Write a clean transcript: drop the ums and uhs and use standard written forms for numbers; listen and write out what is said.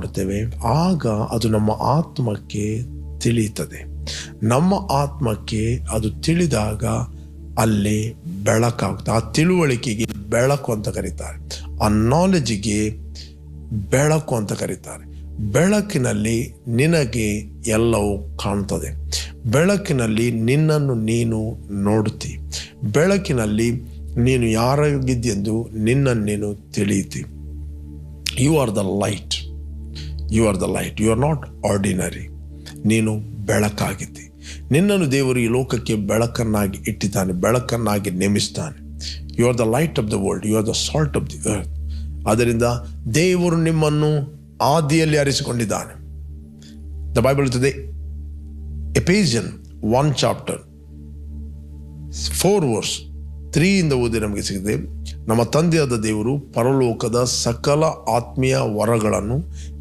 ಮಾಡುತ್ತೇವೆ, ಆಗ ಅದು ನಮ್ಮ ಆತ್ಮಕ್ಕೆ ತಿಳಿಯುತ್ತದೆ. ನಮ್ಮ ಆತ್ಮಕ್ಕೆ ಅದು ತಿಳಿದಾಗ ಅಲ್ಲಿ ಬೆಳಕಾಗುತ್ತೆ. ಆ ತಿಳುವಳಿಕೆಗೆ ಬೆಳಕು ಅಂತ ಕರೀತಾರೆ. ಆ ನಾಲೆಜಿಗೆ ಬೆಳಕು ಅಂತ ಕರೀತಾರೆ. ಬೆಳಕಿನಲ್ಲಿ ನಿನಗೆ ಎಲ್ಲವೂ ಕಾಣ್ತದೆ. ಬೆಳಕಿನಲ್ಲಿ ನಿನ್ನನ್ನು ನೀನು ನೋಡುತ್ತಿ. ಬೆಳಕಿನಲ್ಲಿ ನೀನು ಯಾರಾಗಿದ್ದೆಂದು ನಿನ್ನನ್ನು ನೀನು ತಿಳಿಯುತ್ತಿ. You are the light. You are the light. You are not ordinary. ನೀನು ಬೆಳಕಾಗಿದ್ದಿ. ನಿನ್ನನ್ನು ದೇವರು ಈ ಲೋಕಕ್ಕೆ ಬೆಳಕನ್ನಾಗಿ ಇಟ್ಟಿದ್ದಾನೆ, ಬೆಳಕನ್ನಾಗಿ ನೇಮಿಸ್ತಾನೆ. You are the light of the world. You are the salt of the earth. ಆದ್ದರಿಂದ ದೇವರು ನಿಮ್ಮನ್ನು ಆದಿಯಲ್ಲಿ ಆರಿಸಿಕೊಂಡಿದ್ದಾನೆ. ದ ಬೈಬಲ್ ಇರ್ತದೆ, ಎಫೆಸಿಯನ್ 1 chapter 4 verse 3 ಇಂದ ಓದಿ ನಮಗೆ ಸಿಗಿದೆ. ನಮ್ಮ ತಂದೆಯಾದ ದೇವರು ಪರಲೋಕದ ಸಕಲ ಆತ್ಮೀಯ ವರಗಳನ್ನು